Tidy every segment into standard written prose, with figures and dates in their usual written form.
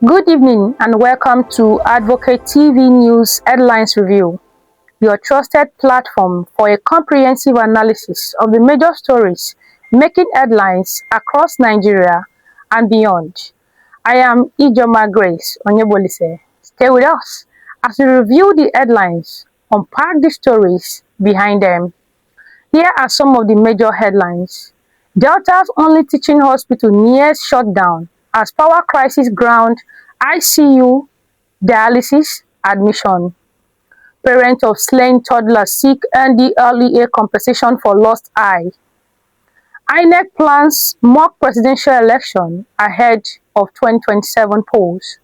Good evening and welcome to Advocate TV News Headlines Review, your trusted platform for a comprehensive analysis of the major stories making headlines across Nigeria and beyond. I am Ijoma Grace Onyebolise. Stay with us as we review the headlines, unpack the stories behind them. Here are some of the major headlines. Delta's only teaching hospital nears shutdown as power crisis ground ICU dialysis admission. Parents of slain toddler seek NDLEA compensation for lost eye. INEC plans mock presidential election ahead of 2027 polls.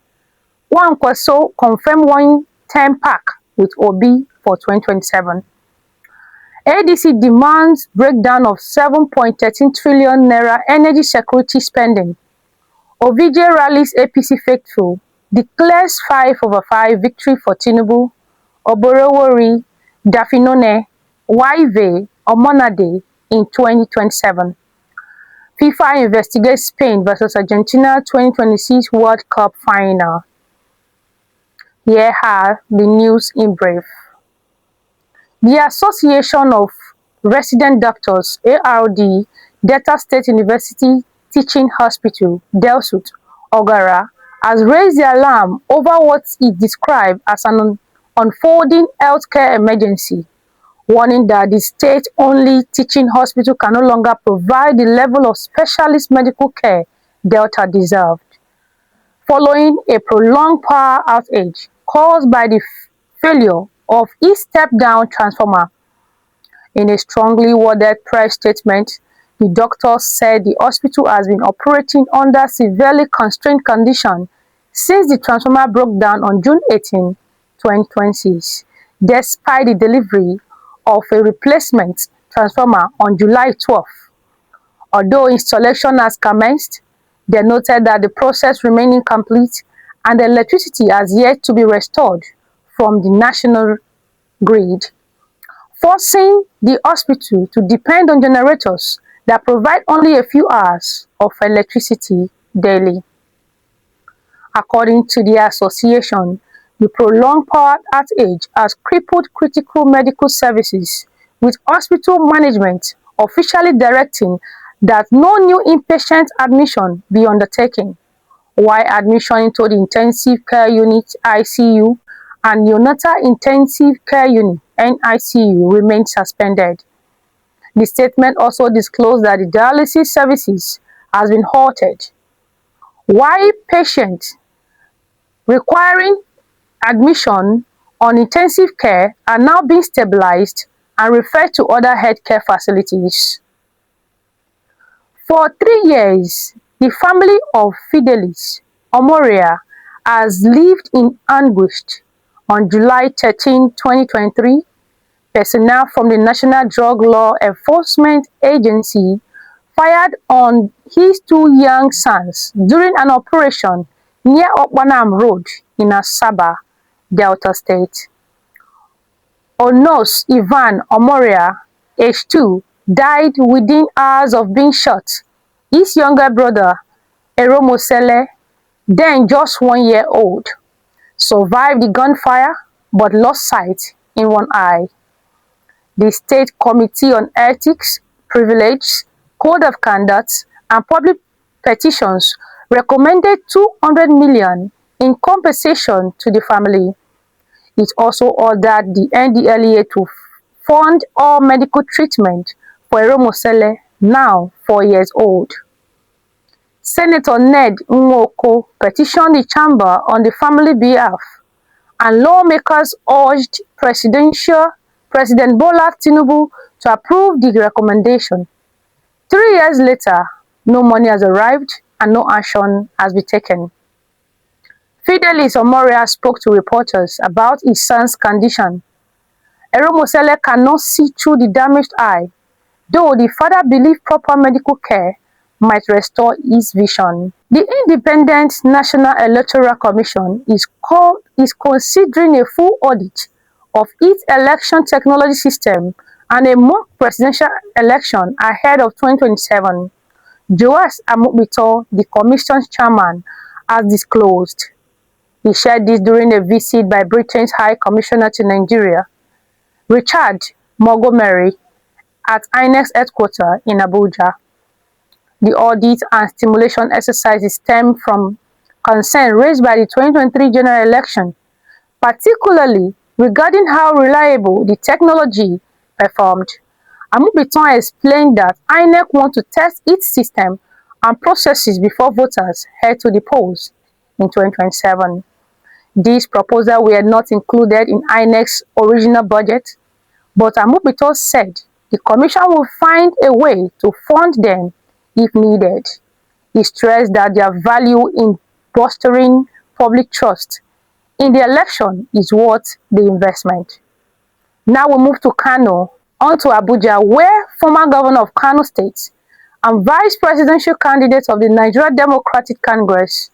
Kwankwaso confirm one unpack with Obi for 2027. ADC demands breakdown of 7.13 trillion naira energy security spending. Ovije rallies APC faithful, declares 5/5 victory for Tinubu. Oborowori, Dafinone, Waive, Omonade in 2027. FIFA investigates Spain vs Argentina 2026 World Cup final. Here are the news in brief. The Association of Resident Doctors, ARD, Delta State University Teaching Hospital, DELSUT, Ogara, has raised the alarm over what it described as an unfolding healthcare emergency, warning that the state-only teaching hospital can no longer provide the level of specialist medical care Delta deserved. Following a prolonged power outage caused by the failure of its step-down transformer. In a strongly worded press statement, the doctors said the hospital has been operating under severely constrained conditions since the transformer broke down on June 18, 2026, despite the delivery of a replacement transformer on July 12. Although installation has commenced, they noted that the process remains incomplete and the electricity has yet to be restored from the national grid, forcing the hospital to depend on generators that provide only a few hours of electricity daily. According to the association, the prolonged power outage has crippled critical medical services, with hospital management officially directing that no new inpatient admission be undertaken, while admission into the intensive care unit ICU and neonatal intensive care unit NICU remained suspended. The statement also disclosed that the dialysis services has been halted, while patients requiring admission on intensive care are now being stabilized and referred to other healthcare facilities. For 3 years, the family of Fidelis Omoria has lived in anguish. On July 13, 2023, personnel from the National Drug Law Enforcement Agency fired on his 2 young sons during an operation near Okpanam Road in Asaba, Delta State. Onos Ivan Omoria, age 2, died within hours of being shot. His younger brother, Eromosele, then just 1 year old, survived the gunfire but lost sight in one eye. The State Committee on Ethics, Privilege, Code of Conduct, and Public Petitions recommended 200 million in compensation to the family. It also ordered the NDLEA to fund all medical treatment for Eromosele, now 4 years old. Senator Ned Nwoko petitioned the chamber on the family behalf, and lawmakers urged President Bola Tinubu to approve the recommendation. 3 years later, no money has arrived and no action has been taken. Fidelis Omoria spoke to reporters about his son's condition. Eromosele cannot see through the damaged eye, though the father believed proper medical care might restore his vision. The Independent National Electoral Commission is considering a full audit of its election technology system and a mock presidential election ahead of 2027. Joas Amukbito, the commission's chairman, as disclosed. He shared this during a visit by Britain's High Commissioner to Nigeria, Richard Montgomery, at INEC's headquarters in Abuja. The audit and stimulation exercises stem from concern raised by the 2023 general election, particularly regarding how reliable the technology performed. Amubiton explained that INEC wants to test its system and processes before voters head to the polls in 2027. These proposals were not included in INEC's original budget, but Amubiton said the Commission will find a way to fund them if needed. He stressed that their value in bolstering public trust in the election is worth the investment. Now we move to Kano, on to Abuja, where former governor of Kano State and vice presidential candidate of the Nigeria Democratic Congress,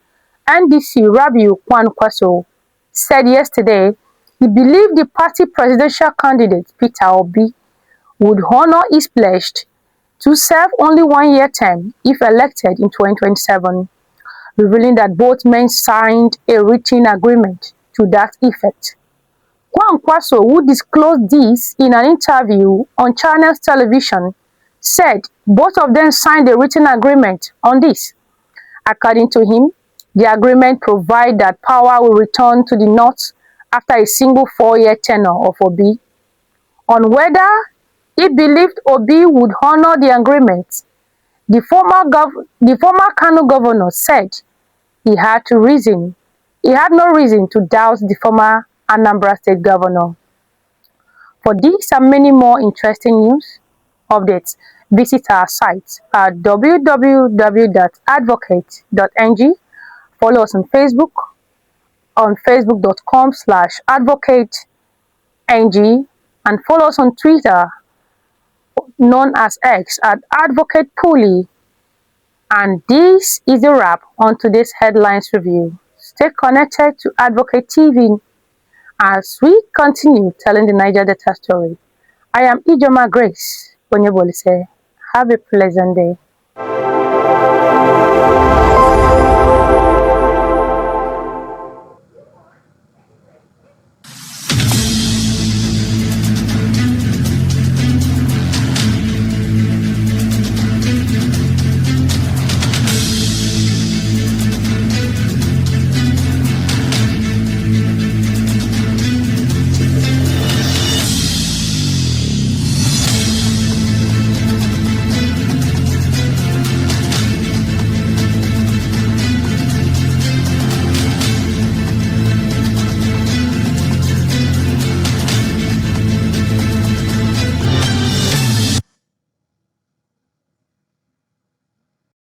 NDC, Rabiu Kwankwaso, said yesterday he believed the party presidential candidate, Peter Obi, would honor his pledge to serve only 1-year term if elected in 2027, revealing that both men signed a written agreement to that effect. Kwankwaso, who disclosed this in an interview on Channels Television, said both of them signed a written agreement on this. According to him, the agreement provides that power will return to the North after a single 4-year tenure of Obi. On whether he believed Obi would honor the agreement, the former Kano governor said he had no reason to doubt the former Anambra State governor. For these and many more interesting news updates, visit our site at www.advocate.ng. Follow us on Facebook on facebook.com/advocateng, and follow us on Twitter, known as X, at Advocate Puli. And this is a wrap on today's headlines review. Stay connected to Advocate TV as we continue telling the Niger Delta story. I am Ijoma Grace Onyebolise. Have a pleasant day.